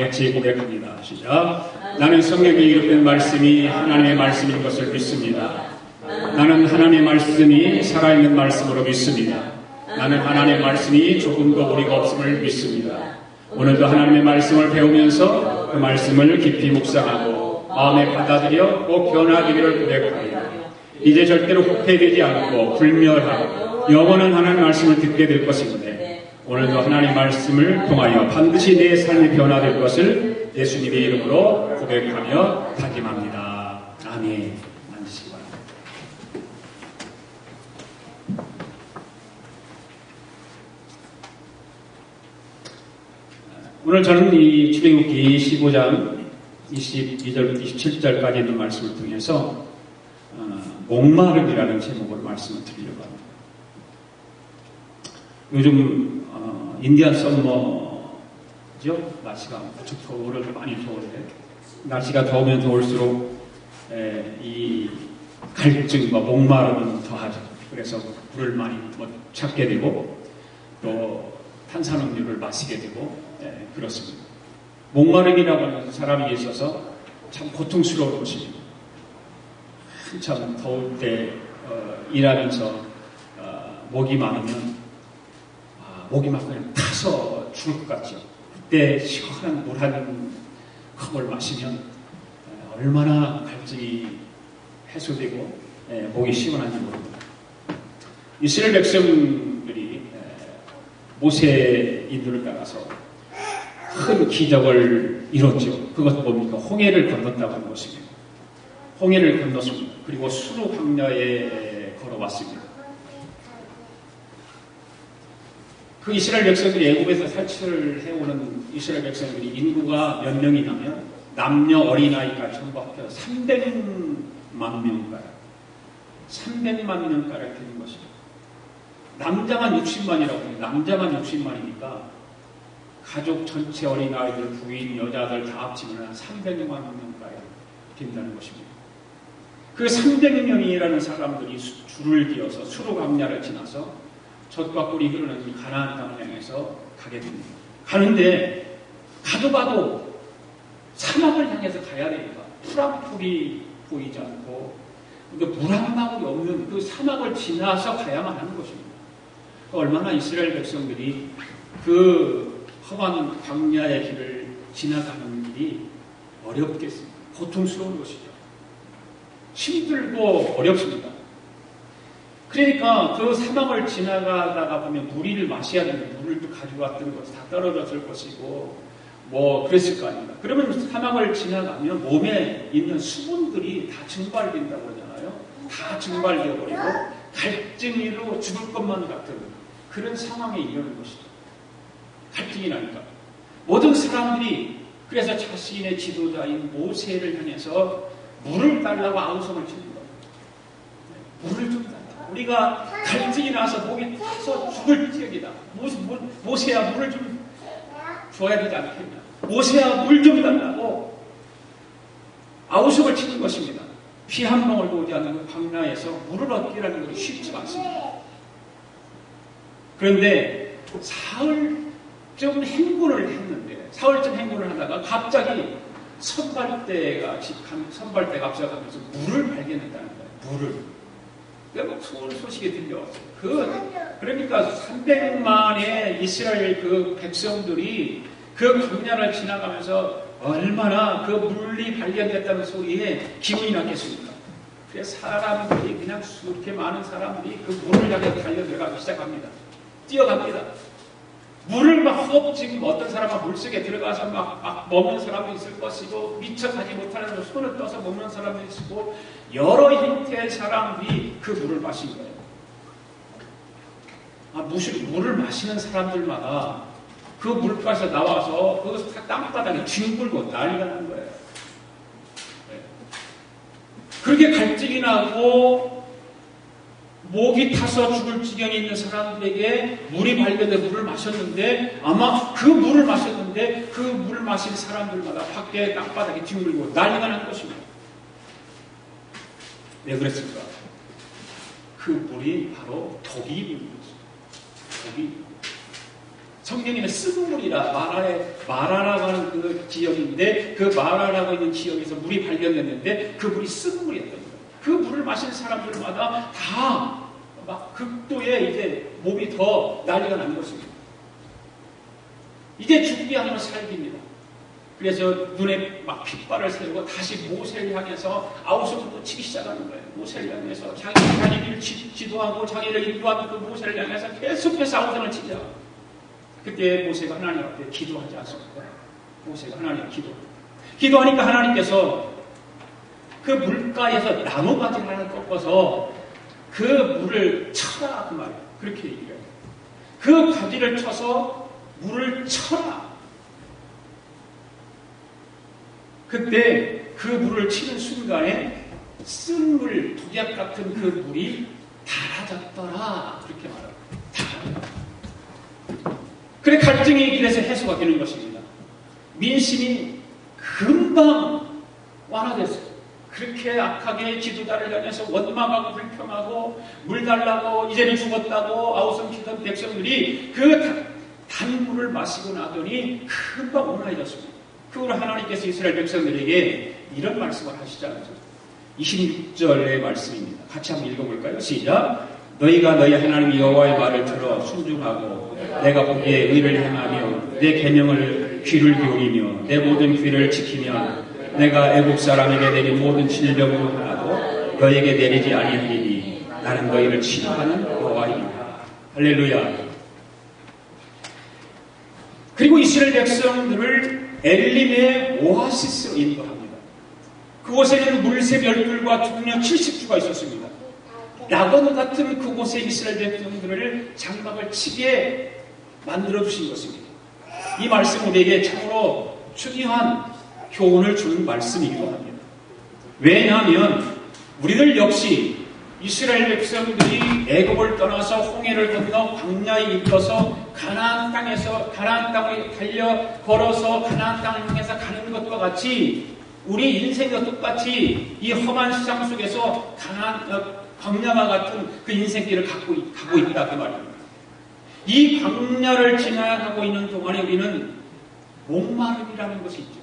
같이 고백합니다. 시작. 나는 성경에 기록된 말씀이 하나님의 말씀인 것을 믿습니다. 나는 하나님의 말씀이 살아있는 말씀으로 믿습니다. 나는 하나님의 말씀이 조금도 오리가 없음을 믿습니다. 오늘도 하나님의 말씀을 배우면서 그 말씀을 깊이 묵상하고 마음에 받아들여 꼭 변화되기를 고백합니다. 이제 절대로 후퇴되지 않고 불멸하고 영원한 하나님의 말씀을 듣게 될 것인데 오늘도 하나님의 말씀을 통하여 반드시 내 삶이 변화될 것을 예수님의 이름으로 고백하며 다짐합니다. 아멘. 앉으시기 바랍니다. 오늘 저는 이 출애굽기 15장 22절부터 27절까지 있는 말씀을 통해서 목마름이라는 제목으로 말씀을 드리려고 합니다. 요즘 인디안 썸머죠? 날씨가 무척 겨울은 많이 더운데 날씨가 더우면 더울수록 이 갈증과 목마름은 더하죠. 그래서 물을 많이 찾게 되고 또 탄산음료를 마시게 되고 그렇습니다. 목마름이라고 하는 사람이 있어서 참 고통스러운 것입니다. 한참 더울 때 일하면서 목이 마르면 목이 막 그냥 타서 죽을 것 같죠. 그때 시원한 물 한 컵을 마시면 얼마나 갈증이 해소되고 목이 시원한지 모릅니다. 이스라엘 백성들이 모세의 인도를 따라서 큰 기적을 이뤘죠. 그것은 뭡니까? 홍해를 건넜다고 하는 것입니다. 홍해를 건넜습니다. 그리고 수르 광야에 걸어왔습니다. 그 이스라엘 백성들이 애굽에서 탈출을 해오는 이스라엘 백성들이 인구가 몇 명이냐면 남녀 어린아이까지 전부 합해서 300만 명가량 300만 명가량 되는 것이죠. 남자만 60만이라고 해요. 남자만 60만이니까 가족 전체 어린아이들, 부인, 여자들 다 합치면 300만 명가량 된다는 것입니다. 그 300명이라는 사람들이 줄을 기어서 수르 광야를 지나서 젖과 꿀이 흐르는 가나안 땅을 향해서 가게 됩니다. 가는데 가도 봐도 사막을 향해서 가야 되니까 풀 한 풀이 보이지 않고 물 한 방울이 없는 그 사막을 지나서 가야만 하는 것입니다. 얼마나 이스라엘 백성들이 그 험한 광야의 길을 지나가는 길이 어렵겠습니까? 고통스러운 것이죠. 힘들고 어렵습니다. 그러니까 그 사막을 지나가다가 보면 물을 마셔야 되는데 물을 또 가져왔던 것이 다 떨어졌을 것이고 뭐 그랬을 거 아닙니까? 그러면 사막을 지나가면 몸에 있는 수분들이 다 증발된다고 그러잖아요. 다 증발되어 버리고 갈증으로 죽을 것만 같은 그런 상황에 이르는 것이죠. 갈증이 나니까 모든 사람들이 그래서 자신의 지도자인 모세를 향해서 물을 달라고 아우성을 치는 거예요. 물을 좀 달라. 우리가 갈증이 나서 목이 타서 죽을 지경이다. 모세야 물을 좀 줘야 되지 않겠냐. 모세야 물 좀 달라고 아우성을 치는 것입니다. 피 한 방울도 오지 않는 광야에서 물을 얻기라는 것이 쉽지 않습니다. 그런데 사흘쯤 행군을 했는데 사흘쯤 행군을 하다가 갑자기 선발대가 앞서가면서 물을 발견했다는 거예요. 물을. 그러니까 소식이 들려왔어요. 그러니까 300만의 이스라엘 그 백성들이 그 광야를 지나가면서 얼마나 그 물이 발견됐다는 소리에 기분이 났겠습니까? 그래서 사람들이 그냥 그렇게 많은 사람들이 그 물을 향해 달려들어가기 시작합니다. 뛰어갑니다. 물을 막 지금 어떤 사람은 물속에 들어가서 막 먹는 사람도 있을 것이고 미처 가지 못하는 손을 떠서 먹는 사람도 있고 여러 형태의 사람들이 그 물을 마신 거예요. 물을 마시는 사람들마다 그 물가에서 나와서 그 땅바닥에 뒹굴고 난리가 난 거예요. 그렇게 갈증이 나고 목이 타서 죽을 지경에 있는 사람들에게 물이 발견돼 물을 마셨는데 아마 그 물을 마셨는데 그 물을 마신 사람들마다 밖에 땅바닥에 뒹굴고 난리가 난 것입니다. 왜 그랬을까? 그 물이 바로 독이 있는 것입니다. 독이 성경에는 쓴물이라 마라라고 하는 그 지역인데 그 마라라고 있는 지역에서 물이 발견됐는데 그 물이 쓴물이었던 거예요. 그 물을 마신 사람들마다 다 막 극도의 이제 몸이 더 난리가 난 것입니다. 이제 죽기 아니면 살기입니다. 그래서 눈에 막 핏발을 세우고 다시 모세를 향해서 아우성도 치기 시작하는 거예요. 모세를 향해서 자기를 지도하고 자기를 인도하는 그 모세를 향해서 계속해서 아우성을 치자. 그때 모세가 하나님 앞에 기도하지 않습니까? 모세가 하나님 앞에 기도하니까 하나님께서 그 물가에서 나무가지를 하나 꺾어서 그 물을 쳐라 그 말이에요. 그렇게 얘기해요. 그 가지를 쳐서 물을 쳐라. 그때 그 물을 치는 순간에 쓴물 독약 같은 그 물이 달아졌더라. 그렇게 말합니다. 그래 갈등의 길에서 해소가 되는 것입니다. 민심이 금방 완화됐어요. 그렇게 악하게 지도자를 향해서 원망하고 불평하고 물 달라고 이제는 죽었다고 아우성키던 백성들이 그 단물을 마시고 나더니 금방 온화해졌습니다. 그 후로 하나님께서 이스라엘 백성들에게 이런 말씀을 하시지 않았죠. 26절의 말씀입니다. 같이 한번 읽어볼까요? 시작. 너희가 너희 하나님 여호와의 말을 들어 순종하고 내가 보기에 의를 행하며 내 계명을 귀를 기울이며 내 모든 귀를 지키면 내가 애국 사람에게 내린 모든 질병으로 하나도 너에게 내리지 아니하리니 나는 너희를 치료하는 여호와이니라. 할렐루야. 그리고 이스라엘 백성들을 엘림의 오아시스로 인도합니다. 그곳에는 물새 별들과 동료 70주가 있었습니다. 낙원 같은 그곳에 이스라엘 백성들을 장막을 치게 만들어주신 것입니다. 이 말씀은 우리에게 참으로 중요한 교훈을 주는 말씀이기도 합니다. 왜냐하면 우리들 역시 이스라엘 백성들이 애굽을 떠나서 홍해를 건너 광야에 이끌어서 가나안 땅에 걸어서 가나안 땅을 향해서 가는 것과 같이 우리 인생과 똑같이 이 험한 세상 속에서 광야와 같은 그 인생길을 가고 있다 그 말입니다. 이 광야를 지나가고 있는 동안에 우리는 목마름이라는 것이 있죠.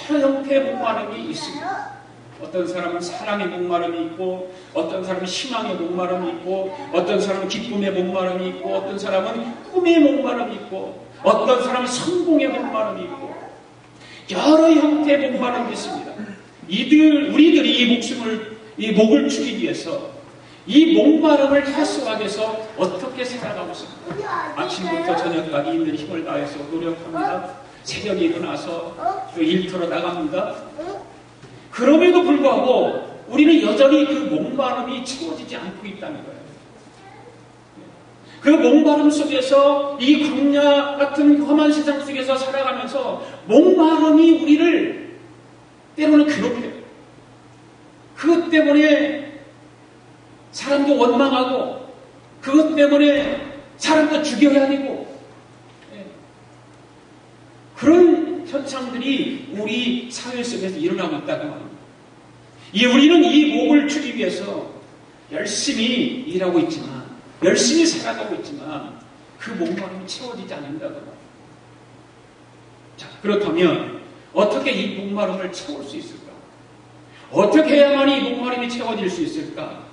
여러 형태의 목마름이 있습니다. 어떤 사람은 사랑의 목마름이 있고 어떤 사람은 희망의 목마름이 있고 어떤 사람은 기쁨의 목마름이 있고 어떤 사람은 꿈의 목마름이 있고 어떤 사람은 성공의 목마름이 있고 여러 형태의 목마름이 있습니다. 우리들이 이 목을 축이기 위해서 이 목마름을 해소하기 위해서 어떻게 살아가고 있습니까? 아침부터 저녁까지 있는 힘을 다해서 노력합니다. 새벽에 일어나서 또 일터로 나갑니다. 그럼에도 불구하고 우리는 여전히 그 목마름이 채워지지 않고 있다는 거예요. 그 목마름 속에서 이 광야 같은 험한 세상 속에서 살아가면서 목마름이 우리를 때로는 괴롭혀요. 그것 때문에 사람도 원망하고 그것 때문에 사람도 죽여야 되고 그런 현상들이 우리 사회 속에서 일어나고 있다고 합니다. 우리는 이 목을 추기 위해서 열심히 일하고 있지만 열심히 살아가고 있지만 그 목마름이 채워지지 않는다고 합니다. 자, 그렇다면 어떻게 이 목마름을 채울 수 있을까? 어떻게 해야만 이 목마름이 채워질 수 있을까?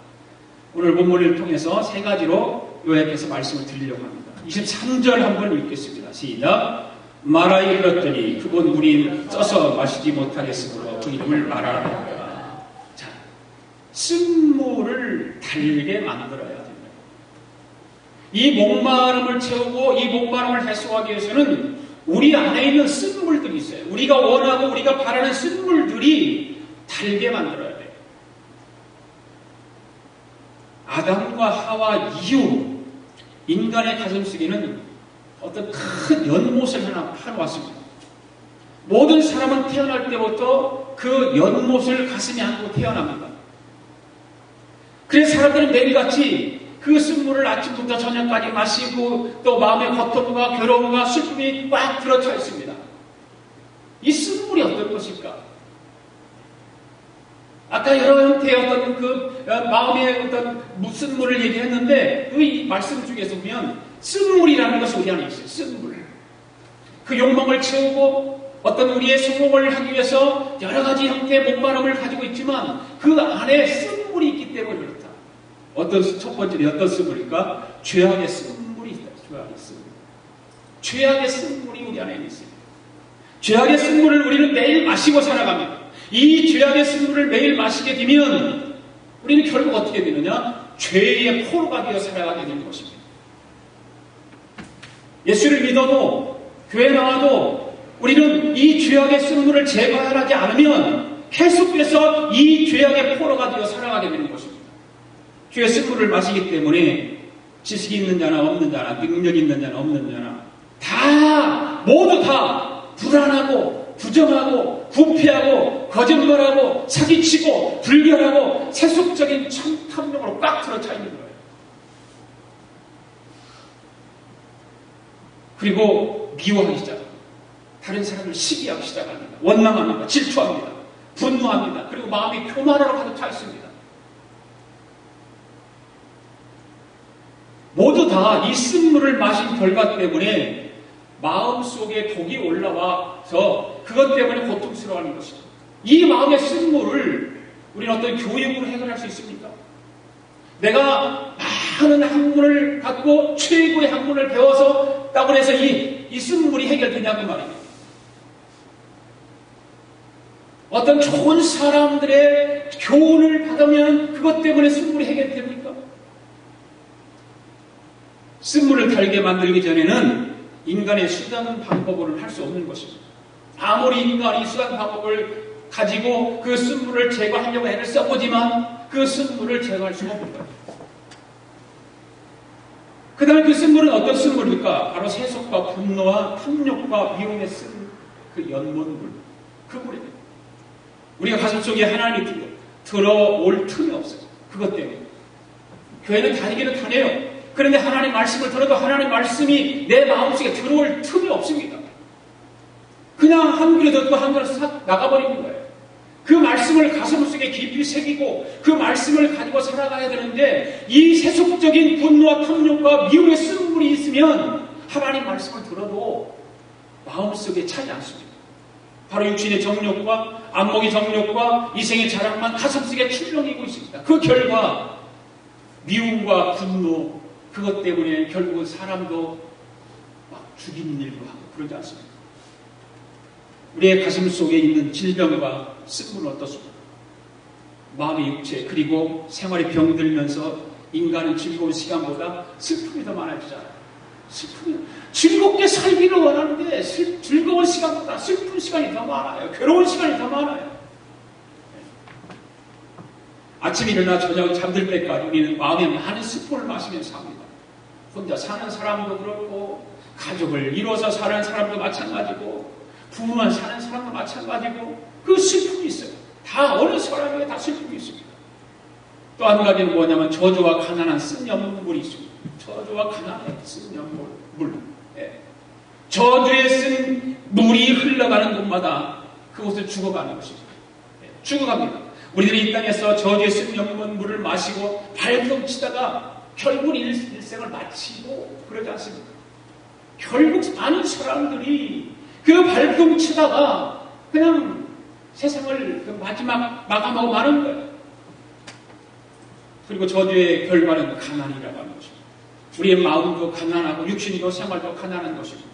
오늘 본문을 통해서 세 가지로 요약해서 말씀을 드리려고 합니다. 23절 한번 읽겠습니다. 시작. 마라에 이르렀더니 그분 물이 쪄서 마시지 못하겠으므로 그 이름을 마라라. 자, 쓴물을 달게 만들어야 됩니다. 이 목마름을 채우고 이 목마름을 해소하기 위해서는 우리 안에 있는 쓴물들이 있어요. 우리가 원하고 우리가 바라는 쓴물들이 달게 만들어야 돼요. 아담과 하와 이후 인간의 가슴속에는 어떤 큰 연못을 하나 파놓았습니다. 모든 사람은 태어날 때부터 그 연못을 가슴에 안고 태어납니다. 그래서 사람들은 매일같이 그 쓴물을 아침부터 저녁까지 마시고 또 마음의 고통과 괴로움과 슬픔이 꽉 들어차 있습니다. 이 쓴물이 어떤 것일까? 아까 여러 형태의 어떤 그 마음의 어떤 쓴물을 얘기했는데 그 말씀 중에서 보면 쓴물이라는 것이 우리 안에 있어요. 쓴물. 그 욕망을 채우고 어떤 우리의 성공을 하기 위해서 여러 가지 형태의 목마름을 가지고 있지만 그 안에 쓴물이 있기 때문에 그렇다. 첫 번째는 어떤 쓴물일까? 죄악의 쓴물이 있다. 죄악의 쓴물. 죄악의 쓴물이 우리 안에 있어요. 죄악의 쓴물을 우리는 매일 마시고 살아갑니다. 이 죄악의 쓴물을 매일 마시게 되면 우리는 결국 어떻게 되느냐? 죄의 포로가 되어 살아가게 되는 것입니다. 예수를 믿어도 교회 나와도 우리는 이 죄악의 쓴물을 제거하지 않으면 계속해서 이 죄악의 포로가 되어 살아가게 되는 것입니다. 죄의 쓴물을 마시기 때문에 지식이 있는 자나 없는 자나 능력이 있는 자나 없는 자나 모두 다 불안하고 부정하고 부패하고 거짓말하고 사기치고 불결하고 세속적인 탐욕으로 꽉 들어차 있는 거예요. 그리고 미워하기 시작합니다. 다른 사람을 시기하기 시작합니다. 원망합니다. 질투합니다. 분노합니다. 그리고 마음이 교만으로 가득 차 있습니다. 모두 다 이 쓴물을 마신 결과 때문에 마음속에 독이 올라와서 그것 때문에 고통스러워하는 것입니다. 이 마음의 쓴물을 우리는 어떤 교육으로 해결할 수 있습니까? 내가 많은 학문을 갖고 최고의 학문을 배워서 따고 해서 이 쓴물이 해결되냐고 말입니다. 어떤 좋은 사람들의 교훈을 받으면 그것 때문에 쓴물이 해결됩니까? 쓴물을 달게 만들기 전에는 인간의 수단 방법으로는 할 수 없는 것입니다. 아무리 인간이 수단 방법을 가지고 그 쓴물을 제거하려고 애를 써보지만 그 쓴물을 제거할 수가 없는 거예요. 그 다음에 그 쓴물은 어떤 쓴물일까? 바로 세속과 분노와 탐욕과 미움에 쓴 그 연못물, 그 물입니다. 우리가 가슴속에 하나님이 들어올 틈이 없어요. 그것 때문에. 교회는 다니기는 다녀요. 그런데 하나님 말씀을 들어도 하나님 말씀이 내 마음속에 들어올 틈이 없습니다. 그냥 한 귀로 듣고 한 귀로 싹 나가버리는 거예요. 그 말씀을 가슴속에 깊이 새기고 그 말씀을 가지고 살아가야 되는데 이 세속적인 분노와 탐욕과 미움의 쓴물이 있으면 하나님 말씀을 들어도 마음속에 차지 않습니다. 바로 육신의 정욕과 안목의 정욕과 이생의 자랑만 가슴속에 출렁이고 있습니다. 그 결과 미움과 분노 그것 때문에 결국은 사람도 막 죽이는 일도 하고 그러지 않습니까? 우리의 가슴 속에 있는 질병과 쓴물은 어떻습니까? 마음의 육체 그리고 생활이 병들면서 인간은 즐거운 시간보다 슬픔이 더 많아지잖아요. 슬픔이 즐겁게 살기를 원하는데 즐거운 시간보다 슬픈 시간이 더 많아요. 괴로운 시간이 더 많아요. 아침에 일어나 저녁 잠들 때까지 우리는 마음에 많은 슬픔을 마시면서 삽니다. 혼자 사는 사람도 그렇고 가족을 이뤄서 사는 사람도 마찬가지고 부부만 사는 사람도 마찬가지고 그 슬픔이 있어요. 다 어느 사람에게 다 슬픔이 있습니다. 또 한 가지는 뭐냐면 저주와 가난한 쓴 연물이 있습니다. 저주와 가난한 쓴 연물. 예. 저주에 쓴 물이 흘러가는 곳마다 그곳을 죽어가는 것입니다. 예. 죽어갑니다. 우리들이 이 땅에서 저주에 쓴 연물을 마시고 발동치다가 결국 일생을 마치고 그러지 않습니까? 결국 많은 사람들이 그 발동치다가 그냥 세상을 그 마지막 마감하고 마는 거예요. 그리고 저주의 결과는 가난이라고 하는 것입니다. 우리의 마음도 가난하고 육신도 생활도 가난한 것입니다.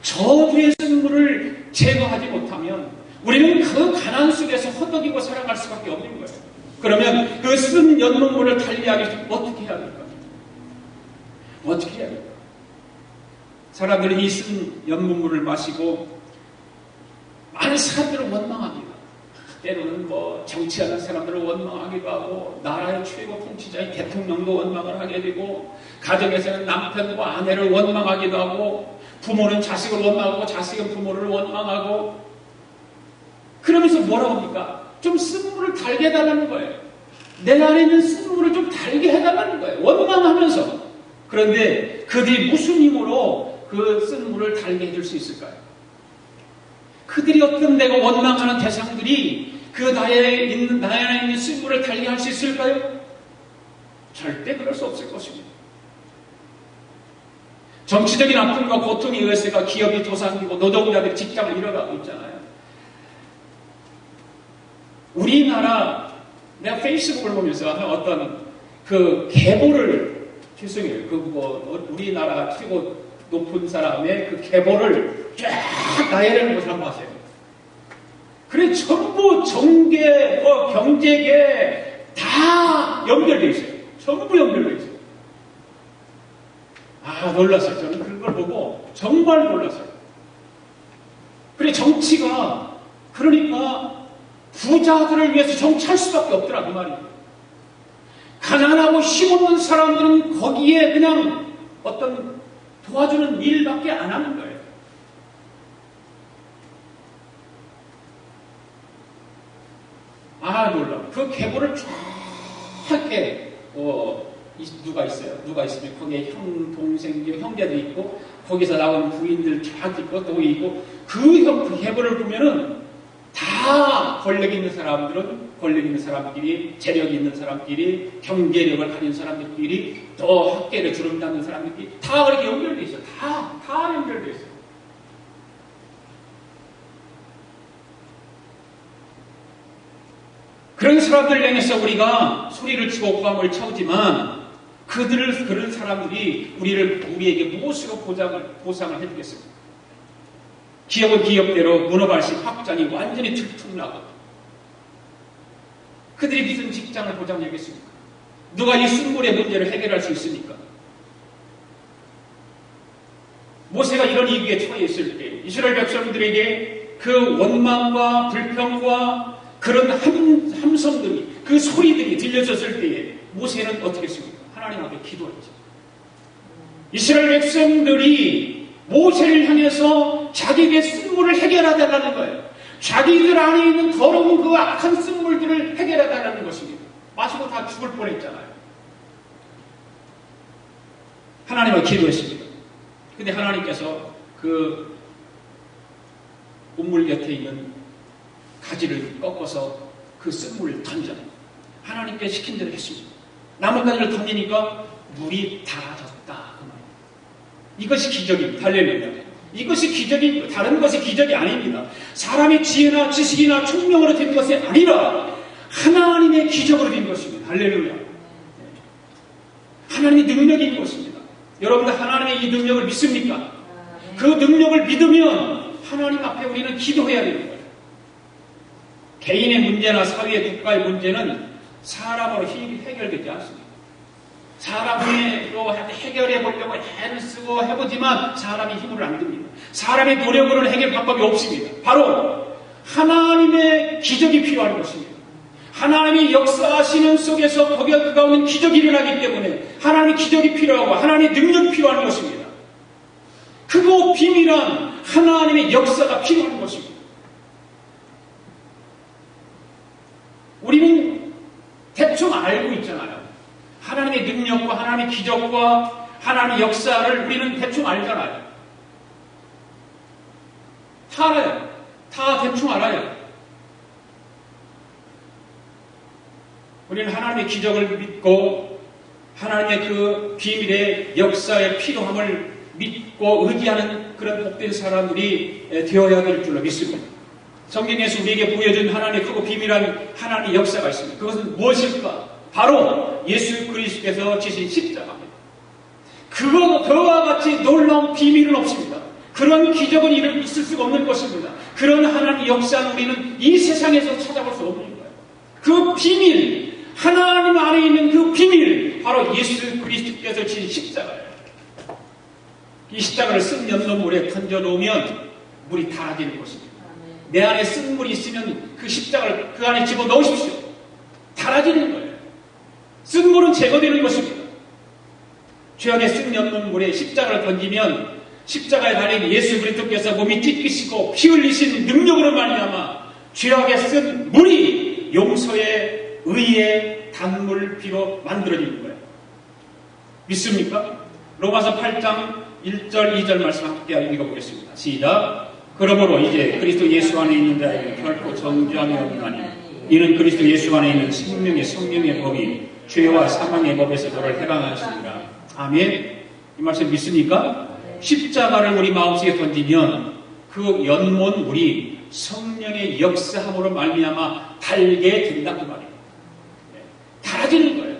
저주의 쓴물을 제거하지 못하면 우리는 그 가난 속에서 허덕이고 살아갈 수밖에 없는 거예요. 그러면 그 쓴 연못물을 달리하기 위해서 어떻게 해야 될까? 어떻게 해야 될까? 사람들이 이 쓴 연못물을 마시고 많은 사람들을 원망합니다. 때로는 뭐 정치하는 사람들을 원망하기도 하고 나라의 최고 통치자인 대통령도 원망을 하게 되고 가정에서는 남편과 아내를 원망하기도 하고 부모는 자식을 원망하고 자식은 부모를 원망하고 그러면서 뭐라고 합니까? 좀 쓴물을 달게 해달라는 거예요. 내 안에 있는 쓴물을 좀 달게 해달라는 거예요. 원망하면서. 그런데 그들이 무슨 힘으로 그 쓴물을 달게 해줄 수 있을까요? 그들이 어떤 내가 원망하는 대상들이 그 나에 있는 쓴물을 달게 할 수 있을까요? 절대 그럴 수 없을 것입니다. 정치적인 아픔과 고통에 의해서가 기업이 도산되고 노동자들이 직장을 잃어가고 있잖아요. 우리나라, 내가 페이스북을 보면서 어떤 그 계보를, 죄송해요. 우리나라 최고 높은 사람의 그 계보를 쫙 나열하는 것을 한번 하세요. 그래, 전부 정계, 경제계 다 연결되어 있어요. 전부 연결되어 있어요. 아, 놀랐어요. 저는 그걸 보고 정말 놀랐어요. 그래, 정치가, 그러니까 부자들을 위해서 정치할 수밖에 없더라, 그 말이에요. 가난하고 힘없는 사람들은 거기에 그냥 어떤 도와주는 일밖에 안 하는 거예요. 아, 놀라. 그 계보를 쫙 이렇게, 누가 있어요. 누가 있으면 거기에 동생, 형제도 있고, 거기서 나온 부인들 쫙 있고, 또 있고, 그 계보를 보면은 다 권력 있는 사람들은 권력 있는 사람끼리, 재력 있는 사람끼리, 경제력을 가진 사람들끼리, 또 학계를 주름잡는 사람들끼리 다 그렇게 연결되어 있어요. 다 연결되어 있어요. 그런 사람들을 향해서 우리가 소리를 치고 고함을 쳐오지만 그런 사람들이 우리에게 무엇으로 보상을 해주겠습니까? 기업은 기업대로 문어발식 확장이 완전히 들통나고 그들이 무슨 직장을 보장하겠습니까? 누가 이 쓴물의 문제를 해결할 수 있습니까? 모세가 이런 위기에 처해 있을 때 이스라엘 백성들에게 그 원망과 불평과 그런 함성들이, 그 소리들이 들려졌을 때에 모세는 어떻게 했습니까? 하나님 앞에 기도했죠. 이스라엘 백성들이 모세를 향해서 자기의 쓴물을 해결하달라는 거예요. 자기들 안에 있는 더러운 그 악한 쓴물들을 해결해달라는 것입니다. 마시고 다 죽을 뻔했잖아요. 하나님을 기도했습니다. 근데 하나님께서 그 우물 곁에 있는 가지를 꺾어서 그 쓴물을 던져요. 하나님께 시킨 대로 했습니다. 나뭇가지를 던지니까 물이 닳아졌다. 이것이 기적입니다. 할렐루야. 이것이 기적이, 다른 것이 기적이 아닙니다. 사람의 지혜나 지식이나 총명으로 된 것이 아니라 하나님의 기적으로 된 것입니다. 할렐루야. 하나님의 능력인 것입니다. 여러분들 하나님의 이 능력을 믿습니까? 그 능력을 믿으면 하나님 앞에 우리는 기도해야 되는 거예요. 개인의 문제나 사회의 국가의 문제는 사람으로 해결되지 않습니다. 사람으로 해결해 보려고 애를 쓰고 해보지만 사람이 힘을 안 듭니다. 사람의 노력으로는 해결 방법이 없습니다. 바로 하나님의 기적이 필요한 것입니다. 하나님이 역사하시는 속에서 그 가운데 기적이 일어나기 때문에 하나님의 기적이 필요하고 하나님의 능력이 필요한 것입니다. 크고 비밀한 하나님의 역사가 필요한 것입니다. 우리는 대충 알고 있잖아요. 하나님의 능력과 하나님의 기적과 하나님의 역사를 우리는 대충 알잖아요. 다 알아요. 다 대충 알아요. 우리는 하나님의 기적을 믿고 하나님의 그 비밀의 역사의 필요함을 믿고 의지하는 그런 복된 사람들이 되어야 될 줄로 믿습니다. 성경에서 우리에게 보여준 하나님의 크고 비밀한 하나님의 역사가 있습니다. 그것은 무엇일까? 바로 예수 그리스도께서 지신 십자가입니다. 그와 같이 놀라운 비밀은 없습니다. 그런 기적은 있을 수가 없는 것입니다. 그런 하나님의 역사는 우리는 이 세상에서 찾아볼 수 없는 거예요. 그 비밀, 하나님 안에 있는 그 비밀, 바로 예수 그리스도께서 지신 십자가예요. 이 십자가를 쓴 연못물에 던져놓으면 물이 닳아지는 것입니다. 내 안에 쓴 물이 있으면 그 십자가를 그 안에 집어넣으십시오. 닳아지는 거예요. 쓴 물은 제거되는 것입니다. 죄악의 쓴 연못물에 십자가를 던지면 십자가에 달린 예수 그리스도께서 몸이 찢기시고 피 흘리신 능력으로 말미암아 죄악의 쓴 물이 용서의 의의 단물 피로 만들어지는 거예요. 믿습니까? 로마서 8장 1절 2절 말씀 함께 읽어보겠습니다. 시작. 그러므로 이제 그리스도 예수 안에 있는 자에게 결코 정죄함이 없나니 이는 그리스도 예수 안에 있는 생명의 성령의 법이 죄와 사망의 법에서 너를 해방하시니라. 아멘. 이 말씀 믿습니까? 십자가를 우리 마음속에 던지면 그 연못물이 성령의 역사함으로 말미암아 달게 된다 그 말이에요. 달아지는 거예요.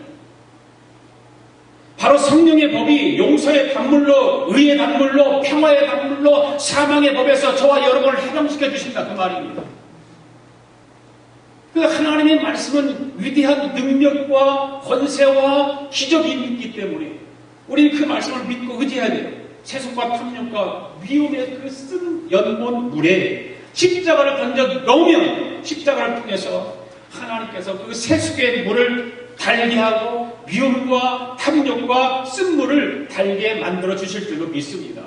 바로 성령의 법이 용서의 단물로, 의의 단물로, 평화의 단물로 사망의 법에서 저와 여러분을 해방시켜 주신다 그 말입니다. 그 하나님의 말씀은 위대한 능력과 권세와 기적이 있기 때문에 우리는 그 말씀을 믿고 의지해야 돼요. 세속과 탐욕과 위험의 그 쓴 연못물에 십자가를 던져 넣으면 십자가를 통해서 하나님께서 그 세속의 물을 달게 하고 위험과 탐욕과 쓴물을 달게 만들어 주실 줄로 믿습니다.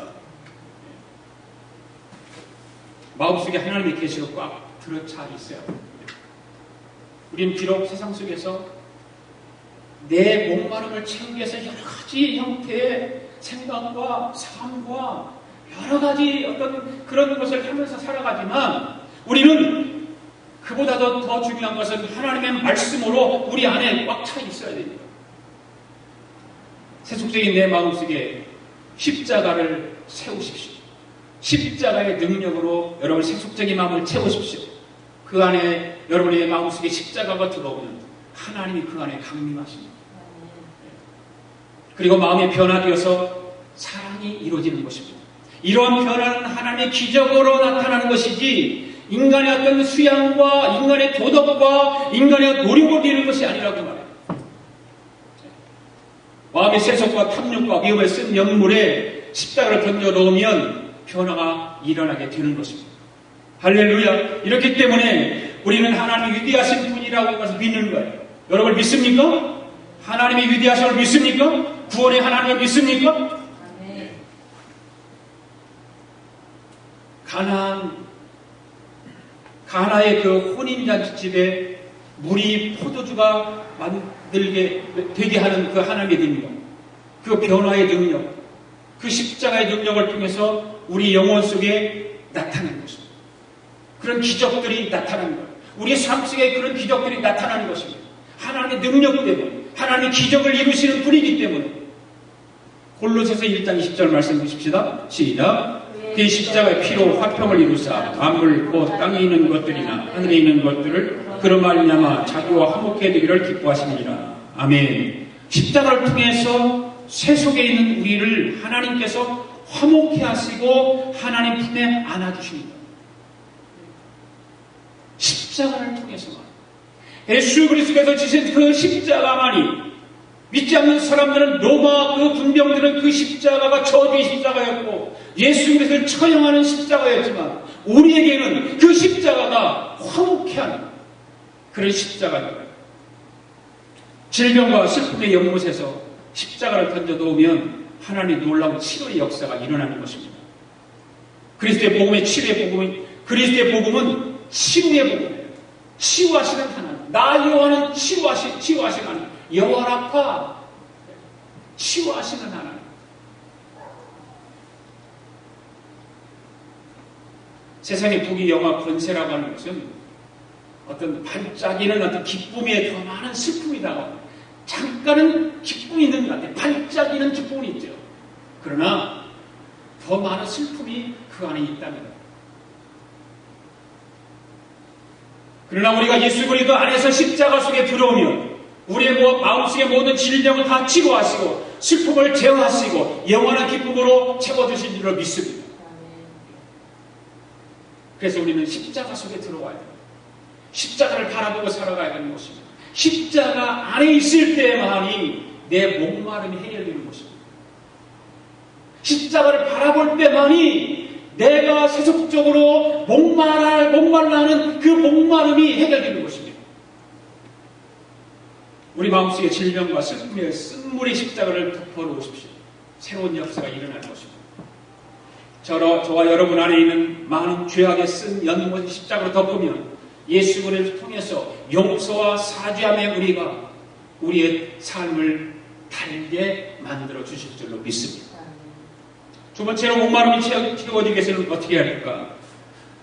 마음속에 하나님의 계시가 꽉 들어차 있어요. 우리는 비록 세상 속에서 내 목마름을 채우기 위해서 여러 가지 형태의 생각과 삶과 여러 가지 어떤 그런 것을 하면서 살아가지만 우리는 그보다도 더 중요한 것은 하나님의 말씀으로 우리 안에 꽉 차 있어야 됩니다. 세속적인 내 마음속에 십자가를 세우십시오. 십자가의 능력으로 여러분 세속적인 마음을 채우십시오. 그 안에 여러분의 마음속에 십자가가 들어오면 하나님이 그 안에 강림하십니다. 그리고 마음이 변화되어서 사랑이 이루어지는 것입니다. 이러한 변화는 하나님의 기적으로 나타나는 것이지 인간의 어떤 수양과 인간의 도덕과 인간의 노력으로 이루는 것이 아니라고 말해요. 마음의 세속과 탐욕과 위험에 쓴 연물에 십자가를 던져 놓으면 변화가 일어나게 되는 것입니다. 할렐루야. 이렇기 때문에 우리는 하나님이 위대하신 분이라고 해서 믿는 거예요. 여러분 믿습니까? 하나님이 위대하심을 믿습니까? 구원의 하나님을 믿습니까? 가나의 그 혼인잔치집에 물이 포도주가 만들게 되게 하는 그 하나님의 능력, 그 변화의 능력, 그 십자가의 능력을 통해서 우리 영혼 속에 나타나는 것입니다. 그런 기적들이 나타나는 거예요. 우리의 삶 속에 그런 기적들이 나타나는 것입니다. 하나님의 능력 때문에, 하나님의 기적을 이루시는 분이기 때문에. 골로새서 1장 20절 말씀 보십시다. 시작. 그 십자가의 피로 화평을 이루사 만물 곧 땅에 있는 것들이나 하늘에 있는 것들을 그로 말미암아 자기와 화목해 되기를 기뻐하시니라. 아멘. 십자가를 통해서 세속에 있는 우리를 하나님께서 화목해 하시고 하나님 품에 안아주십니다. 십자가를 통해서만. 예수 그리스도께서 지신 그 십자가만이 믿지 않는 사람들은 로마 그 군병들은 그 십자가가 저주의 십자가였고 예수 그리스도를 처형하는 십자가였지만 우리에게는 그 십자가가 화목해 하는 그런 십자가입니다. 질병과 슬픔의 연못에서 십자가를 던져 놓으면 하나님의 놀라운 치료의 역사가 일어나는 것입니다. 그리스도의 복음은 치료의 복음은 치유하시는 하나님. 나 여호와는 치유하시는 하나님. 여호와라파 치유하시는 하나님. 세상의 부귀 영화 권세라고 하는 것은 어떤 반짝이는 어떤 기쁨에 더 많은 슬픔이 다가옵니다. 잠깐은 기쁨이 있는 것 같아요. 반짝이는 기쁨이 있죠. 그러나 더 많은 슬픔이 그 안에 있다는 거예요. 그러나 우리가 예수 그리스도 안에서 십자가 속에 들어오면 우리의 마음속의 모든 질병을 다 치료하시고 슬픔을 제어하시고 영원한 기쁨으로 채워주신 줄로 믿습니다. 그래서 우리는 십자가 속에 들어와야 됩니다. 십자가를 바라보고 살아가야 되는 것입니다. 십자가 안에 있을 때만이 내 목마름이 해결되는 것입니다. 십자가를 바라볼 때만이 내가 세속적으로 목말라는 그 목마름이 해결되는 것입니다. 우리 마음속에 질병과 슬픔의 쓴물의 십자가를 덮어놓으십시오. 새로운 역사가 일어날 것입니다. 저와 여러분 안에 있는 많은 죄악에 쓴 연못의 십자가로 덮으면 예수 그리스도를 통해서 용서와 사죄함의 우리가 우리의 삶을 달게 만들어 주실 줄로 믿습니다. 두 번째로 목마름이 채워지기 위해서는 어떻게 해야 할까?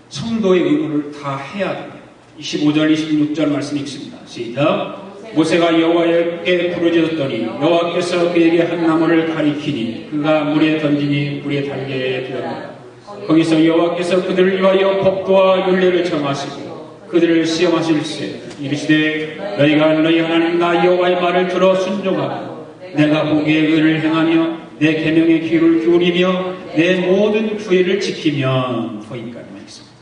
성도의 의무를 다 해야 됩니다. 25절, 26절 말씀 읽습니다. 시작. 모세가 여호와께 부르짖었더니 여호와께서 그에게 한 나무를 가리키니 그가 물에 던지니 물에 달게 되었다. 거기서 여호와께서 그들을 위하여 법도와 율례를 정하시고 그들을 시험하실세 이르시되 너희가 너희 하나님 나 여호와의 말을 들어 순종하고 내가 보기에 의를 행하며 내 계명에 귀를 기울이며 내 모든 규례를 지키면 거기까지만 있습니다.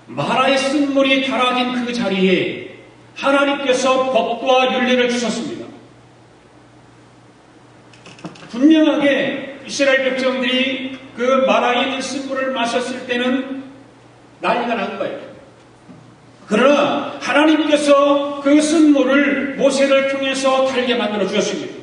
마라의 쓴물이 달아진 그 자리에 하나님께서 법도와 율례를 주셨습니다. 분명하게 이스라엘 백성들이 그 마라에 있는 쓴물을 마셨을 때는 난리가 난 거예요. 그러나 하나님께서 그 쓴물을 모세를 통해서 달게 만들어 주셨습니다.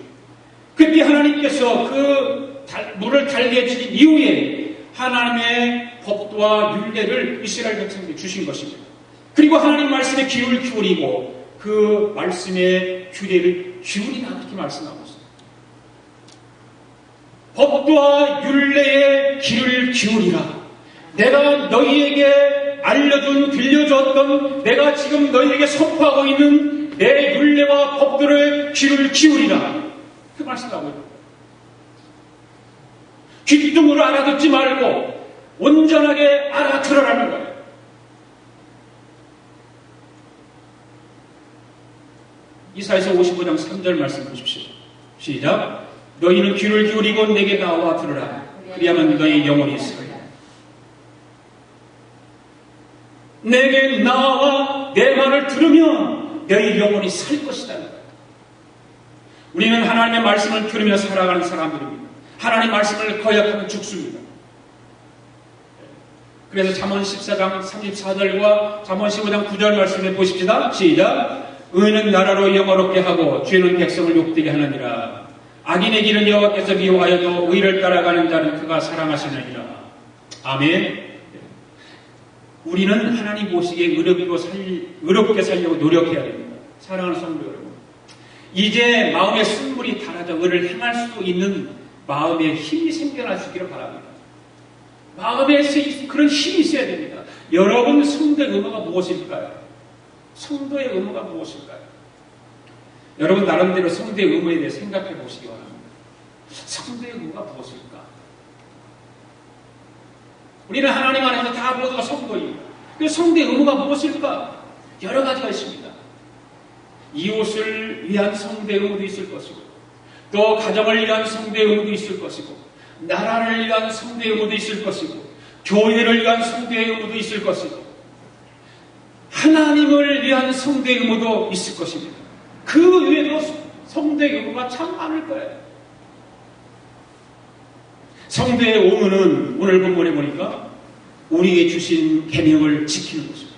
그때 하나님께서 그 물을 달게 해주신 이후에 하나님의 법도와 율례를 이스라엘 백성들이 주신 것입니다. 그리고 하나님 말씀에 귀를 기울이고 그 말씀의 규례를 기울이라 그렇게 말씀하고 있습니다. 법도와 율례에 귀를 기울이라. 내가 너희에게 알려준 들려줬던 내가 지금 너희에게 선포하고 있는 내 율례와 법도를 귀를 기울이라. 그 말씀하고 있습니다. 귀뚱으로 알아듣지 말고 온전하게 알아들으라는 거예요. 이사야서 55장 3절 말씀 보십시오. 시작. 너희는 귀를 기울이고 내게 나와 들으라. 그리하면 너희 영혼이 살리라. 내게 나와 내 말을 들으면 너희 영혼이 살 것이다. 우리는 하나님의 말씀을 들으며 살아가는 사람들입니다. 하나님 말씀을 거역하면 죽습니다. 그래서 잠언 14장 34절과 잠언 15장 9절 말씀을 보십시다. 시작. 의는 나라로 영어롭게 하고 죄는 백성을 욕되게 하느니라. 악인의 길은 여호와께서 미워하여도 의를 따라가는 자는 그가 사랑하시느니라. 아멘. 우리는 하나님 보시기에 의롭게 살려고 노력해야 됩니다. 사랑하는 성도 여러분, 이제 마음의 쓴물이 달아져 의를 행할 수 있는 마음의 힘이 생겨나시기를 바랍니다. 마음에 그런 힘이 있어야 됩니다. 여러분 성도의 의무가 무엇일까요? 성도의 의무가 무엇일까요? 여러분 나름대로 성도의 의무에 대해 생각해 보시기 바랍니다. 성도의 의무가 무엇일까? 우리는 하나님 안에서 다 모두가 성도입니다. 그 성도의 의무가 무엇일까? 여러 가지가 있습니다. 이웃을 위한 성도의 의무도 있을 것이고, 또 가정을 위한 성도의 의무도 있을 것이고, 나라를 위한 성도의 의무도 있을 것이고, 교회를 위한 성도의 의무도 있을 것이고, 하나님을 위한 성도의 의무도 있을 것입니다. 그 외에도 성도의 의무가 참 많을 거예요. 성도의 의무는 오늘 본문에 보니까 우리에게 주신 계명을 지키는 것입니다.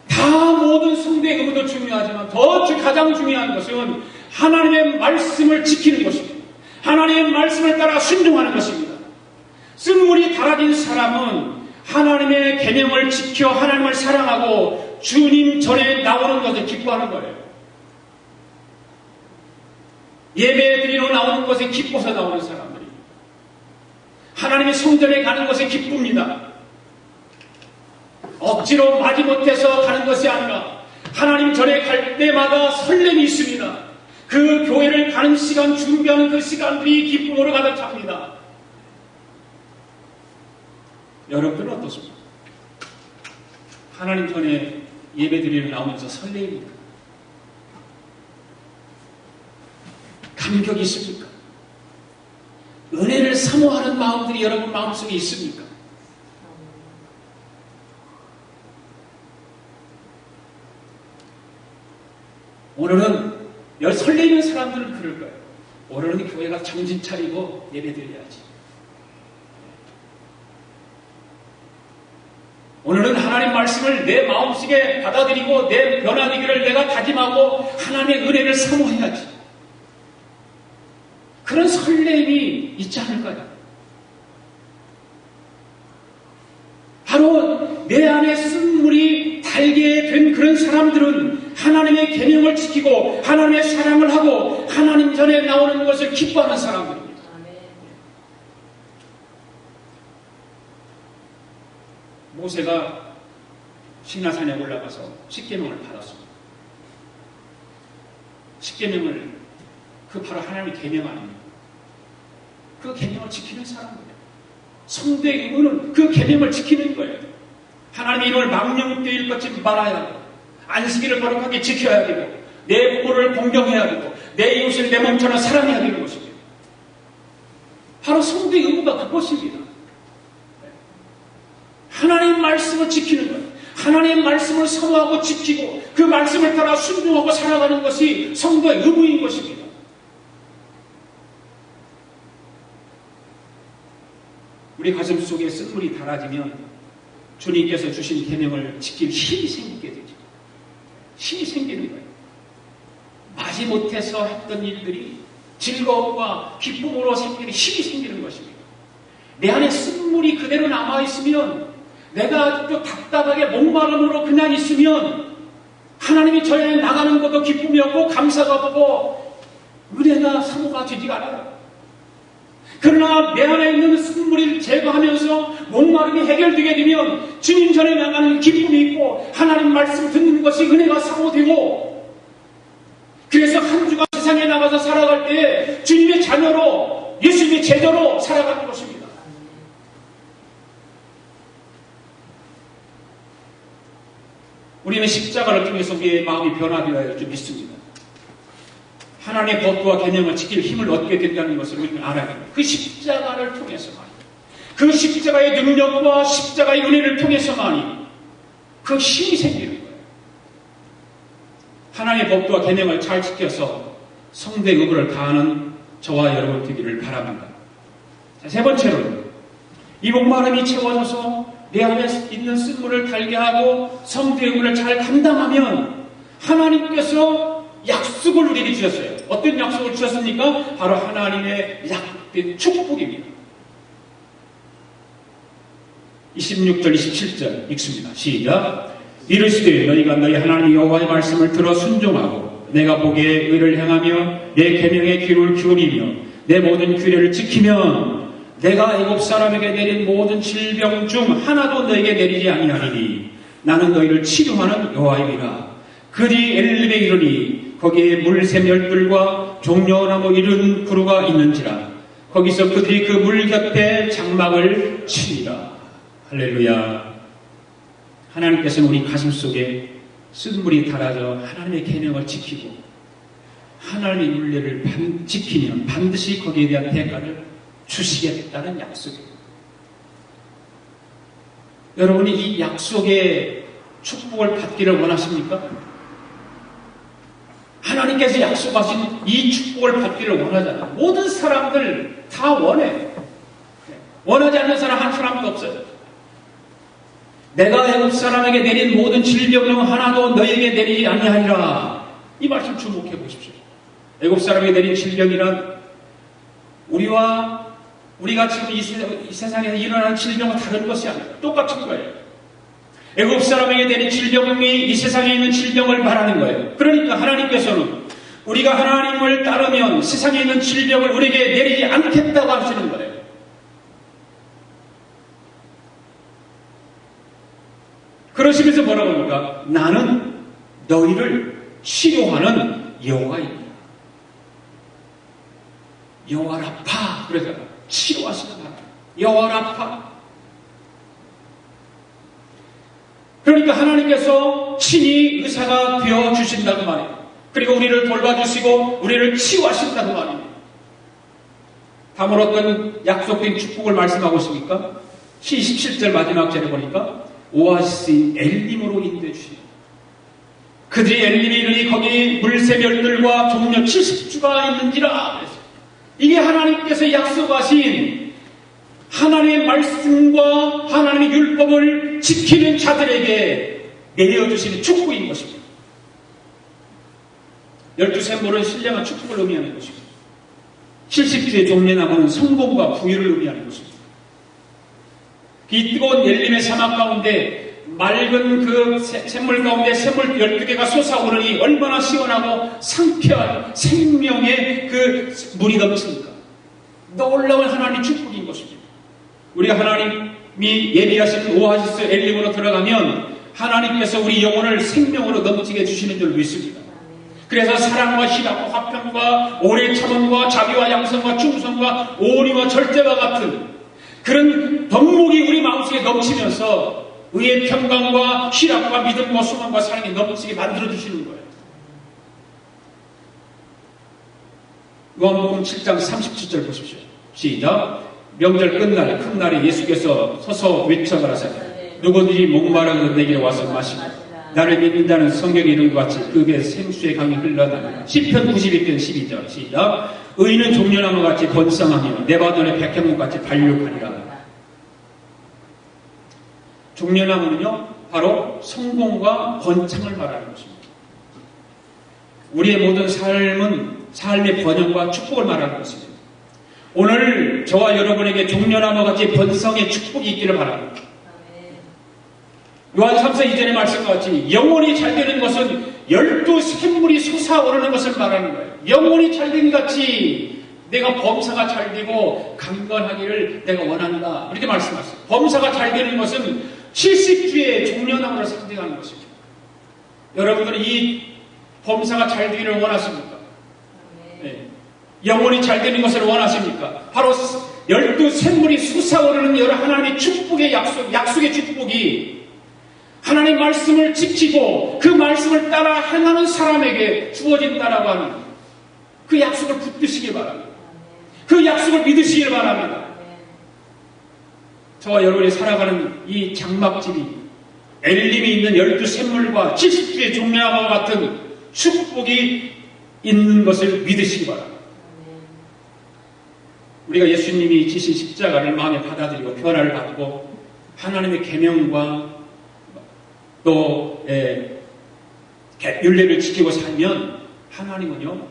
다 모든 성도의 의무도 중요하지만 가장 중요한 것은 하나님의 말씀을 지키는 것입니다. 하나님의 말씀을 따라 순종하는 것입니다. 쓴물이 달아진 사람은 하나님의 계명을 지켜 하나님을 사랑하고 주님 전에 나오는 것을 기뻐하는 거예요. 예배 드리러 나오는 것에 기뻐서 나오는 사람들이 하나님의 성전에 가는 것에 기쁩니다. 억지로 마지못해서 가는 것이 아니라 하나님 전에 갈 때마다 설렘이 있습니다. 그 교회를 가는 시간, 준비하는 그 시간들이 기쁨으로 가득 찹니다. 여러분들은 어떻습니까? 하나님 전에 예배 드리러 나오면서 설레입니까? 감격이 있습니까? 은혜를 사모하는 마음들이 여러분 마음속에 있습니까? 오늘은 설레이는 사람들은 그럴 거예요. 오늘은 교회가 정신 차리고 예배 드려야지. 오늘은 하나님 말씀을 내 마음속에 받아들이고 내 변화되기를 내가 다짐하고 하나님의 은혜를 사모해야지. 그런 설렘이 있지 않을까요? 바로 내 안에 쓴물이 달게 된 그런 사람들은 하나님의 계명을 지키고 하나님의 사랑을 하고 하나님 전에 나오는 것을 기뻐하는 사람들입니다. 모세가 시나산에 올라가서 십계명을 받았습니다. 십계명을 그 바로 하나님의 계명 아닙니까? 그 계명을 지키는 사람이에요. 성도의 의무는 그 계명을 지키는 거예요. 하나님의 이름을 망령되이 걷지 말아야 하고 안식일을 거룩하게 지켜야 되고 내 부모를 공경해야 되고 내 이웃을 내 몸처럼 사랑해야 되는 것입니다. 바로 성도의 의무가 그것입니다. 하나님의 말씀을 지키는 거예요. 하나님의 말씀을 사모하고 지키고 그 말씀을 따라 순종하고 살아가는 것이 성도의 의무인 것입니다. 우리 가슴 속에 쓴물이 달아지면 주님께서 주신 계명을 지킬 힘이 생기게 되죠. 힘이 생기는 거예요. 마지못해서 했던 일들이 즐거움과 기쁨으로 생기는 힘이 생기는 것입니다. 내 안에 쓴물이 그대로 남아있으면 내가 아직도 답답하게 목마름으로 그냥 있으면 하나님이 저 안에 나가는 것도 기쁨이었고 감사가 보고 은혜가 사모가 되지가 않아요. 그러나 내 안에 있는 쓴물을 제거하면서 목마름이 해결되게 되면 주님 전에 나가는 기쁨이 있고 하나님 말씀 듣는 것이 은혜가 사모되고 그래서 한 주간 세상에 나가서 살아갈 때 주님의 자녀로 예수님의 제자로 살아가는 것입니다. 우리는 십자가를 통해서 우리의 마음이 변화되어야 할 줄 믿습니다. 하나님의 법도와 계명을 지킬 힘을 얻게 된다는 것을 우리는 알아야 합니다. 그 십자가를 통해서만, 그 십자가의 능력과 십자가의 은혜를 통해서만이 그 힘이 생기는 거예요. 하나님의 법도와 계명을 잘 지켜서 성도의 의무를 다하는 저와 여러분 되기를 바랍니다. 자, 세 번째로는 이 목마름이 채워져서 내 안에 있는 쓴물을 달게 하고 성도의 의무를 잘 감당하면 하나님께서 약속을 우리에게 주셨어요. 어떤 약속을 주셨습니까? 바로 하나님의 약속된 축복입니다. 26절 27절 읽습니다. 시작. 이르시되 너희가 너희 하나님 여호와의 말씀을 들어 순종하고 내가 보기에 의를 행하며 내 계명에 귀를 기울이며 내 모든 규례를 지키면 내가 애굽 사람에게 내린 모든 질병 중 하나도 너에게 내리지 아니하리니 나는 너희를 치료하는 여호와이니라. 그리 엘림에 이르니 거기에 물샘 12들과 종려나무 이른 그루가 있는지라. 거기서 그들이 그 물 곁에 장막을 치니라. 할렐루야. 하나님께서는 우리 가슴 속에 쓴물이 달아져 하나님의 계명을 지키고 하나님의 윤례를 지키면 반드시 거기에 대한 대가를 주시겠다는 약속입니다. 여러분이 이 약속의 축복을 받기를 원하십니까? 하나님께서 약속하신 이 축복을 받기를 원하잖아요. 모든 사람들 다 원해. 원하지 않는 사람 한 사람도 없어요. 내가 애굽 사람에게 내린 모든 질병 중 하나도 너희에게 내리지 아니하리라. 이 말씀 주목해 보십시오. 애굽 사람에게 내린 질병이란 우리가 지금 이 세상에서 일어나는 질병과 다른 것이 아니라 똑같은 거예요. 애굽 사람에게 내린 질병이 이 세상에 있는 질병을 말하는 거예요. 그러니까 하나님께서는 우리가 하나님을 따르면 세상에 있는 질병을 우리에게 내리지 않겠다고 하시는 거예요. 그러시면서 뭐라고 합니까? 나는 너희를 치료하는 여호와입니다. 여호와 라파. 그래서 치료하시는 하나님. 여호와 라파. 그러니까 하나님께서 친히 의사가 되어주신다는 말이에요. 그리고 우리를 돌봐주시고 우리를 치유하신다는 말이에요. 다음으로 어떤 약속된 축복을 말씀하고 있습니까? 17절 마지막 절에 보니까 오아시스인 엘림으로 인도해 주시고 그들이 엘림에 이르니 거기 물샘 10들과 종려 70주가 있는지라. 이게 하나님께서 약속하신 하나님의 말씀과 하나님의 율법을 지키는 자들에게 내려주시는 축복인 것입니다. 12샘물은 신령한 축복을 의미하는 것입니다. 70주의 종려나무는 성공과 부유를 의미하는 것입니다. 이 뜨거운 엘림의 사막 가운데 맑은 그 샘물 가운데 샘물 12개가 솟아오르니 얼마나 시원하고 상쾌한 생명의 그 물이 넘칩니까? 놀라운 하나님의 축복인 것입니다. 우리가 하나님이 예비하신 오아시스 엘림으로 들어가면 하나님께서 우리 영혼을 생명으로 넘치게 해주시는 줄 믿습니다. 그래서 사랑과 희락과 화평과 오래 참음과 자비와 양성과 충성과 오리와 절제와 같은 그런 덕목이 우리 마음속에 넘치면서 의의 평강과 희락과 믿음과 소망과 사랑이 넘치게 만들어주시는 거예요. 요한복음 7장 37절 보십시오. 시작. 명절 끝날 큰 날에 예수께서 서서 외쳐가라사대 누구든지 목마르고 내게 와서 마시고 나를 믿는 자는 성경에 이른 것 같이 그게 생수의 강이 흘러나가리라. 시편 92편 12절 시작. 의인은 종려나무같이 번성하며 네바논의 백향목같이 발육하리라. 종려나무는요 바로 성공과 번창을 말하는 것입니다. 우리의 모든 삶의 번영과 축복을 말하는 것입니다. 오늘 저와 여러분에게 종려나무같이 번성의 축복이 있기를 바랍니다. 요한 3서 2절의 말씀과 같이 영혼이 잘되는 것은 12샘물이 솟아오르는 것을 말하는 거예요. 영혼이 잘된 같이 내가 범사가 잘되고 강건하기를 내가 원한다. 이렇게 말씀하셨어요. 범사가 잘되는 것은 70주의 종려나무를 상징하는 것입니다. 여러분들은 이 범사가 잘되기를 원하십니까? 네. 영혼이 잘되는 것을 원하십니까? 바로 12샘물이 솟아오르는 여러 하나님의 축복의 약속의 축복이 하나님의 말씀을 지키고 그 말씀을 따라 행하는 사람에게 주어진다라고 하는 그 약속을 붙드시길 바랍니다. 그 약속을 믿으시길 바랍니다. 저와 여러분이 살아가는 이 장막집이 엘림이 있는 12샘물과 70주의 종려나무와 같은 축복이 있는 것을 믿으시기 바랍니다. 우리가 예수님이 지신 십자가를 마음에 받아들이고 변화를 받고 하나님의 계명과 또 율례를 지키고 살면 하나님은요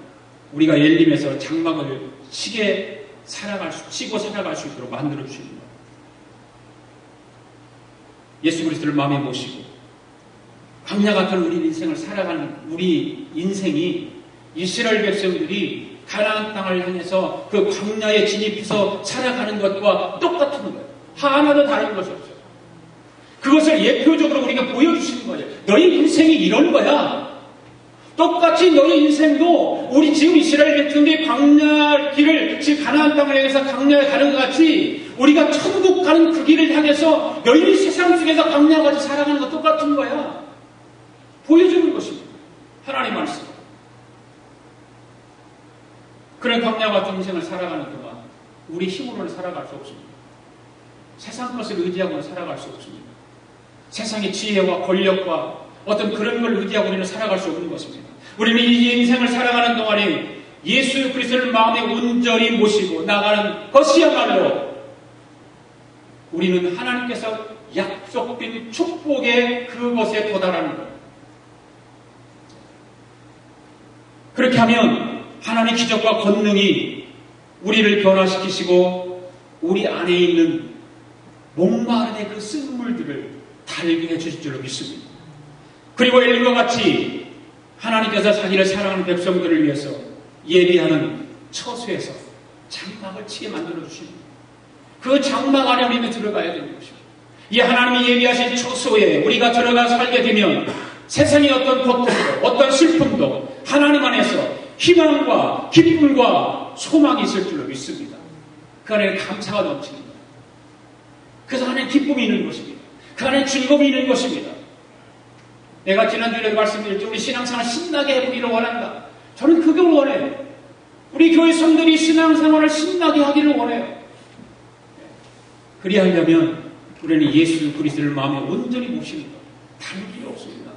우리가 엘림에서 장막을 치고 살아갈 수 있도록 만들어 주시는 거예요. 예수 그리스도를 마음에 모시고 광야 같은 우리 인생을 살아가는 우리 인생이 이스라엘 백성들이 가나안 땅을 향해서 그 광야에 진입해서 살아가는 것과 똑같은 거예요. 하나도 다른 것이 없어요. 그것을 예표적으로 우리가 보여주시는 거예요. 너희 인생이 이런 거야. 똑같이 너희 인생도 우리 지금 이스라엘 백성들이 광야 길을 지금 가나안 땅을 향해서 광야에 가는 것 같이 우리가 천국 가는 그 길을 향해서 너희 세상 속에서 광야같이 살아가는 것 똑같은 거야. 보여주는 것입니다. 하나님 말씀. 그런 광야 같은 인생을 살아가는 동안 우리 힘으로는 살아갈 수 없습니다. 세상 것을 의지하고는 살아갈 수 없습니다. 세상의 지혜와 권력과 어떤 그런 걸 의지하고 우리는 살아갈 수 없는 것입니다. 우리는 이 인생을 살아가는 동안에 예수 그리스도를 마음에 온전히 모시고 나가는 것이야말로 우리는 하나님께서 약속된 축복의 그것에 도달하는 것. 그렇게 하면 하나님의 기적과 권능이 우리를 변화시키시고 우리 안에 있는 목마름의 그 쓴물들을 달게 해주실 줄로 믿습니다. 그리고 엘림과 같이 하나님께서 자기를 사랑하는 백성들을 위해서 예비하는 처소에서 장막을 치게 만들어주십니다. 그 장막 안에 우리는 들어가야 되는 것입니다. 이 하나님이 예비하신 처소에 우리가 들어가 살게 되면 세상의 어떤 고통도 어떤 슬픔도 하나님 안에서 희망과 기쁨과 소망이 있을 줄로 믿습니다. 그 안에 감사가 넘치는 거예요. 그래서 안에 기쁨이 있는 것입니다. 그 안에 즐거움이 있는 것입니다. 내가 지난주에도 말씀드렸죠. 우리 신앙생활 신나게 해보기를 원한다. 저는 그걸 원해요. 우리 교회 성도들이 신앙생활을 신나게 하기를 원해요. 그리하려면 우리는 예수 그리스도를 마음에 온전히 모시는 것. 다른 길이 없습니다.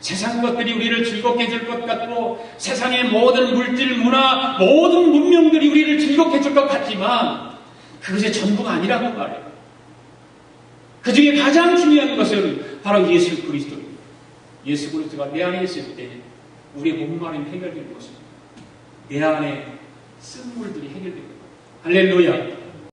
세상 것들이 우리를 즐겁게 해줄 것 같고 세상의 모든 물질, 문화, 모든 문명들이 우리를 즐겁게 해줄 것 같지만 그것이 전부가 아니라고 말해요. 그 중에 가장 중요한 것은 바로 예수 그리스도입니다. 예수 그리스도가 내 안에 있을 때 우리의 목마름이 해결되는 것입니다. 내 안에 쓴물들이 해결됩니다. 할렐루야.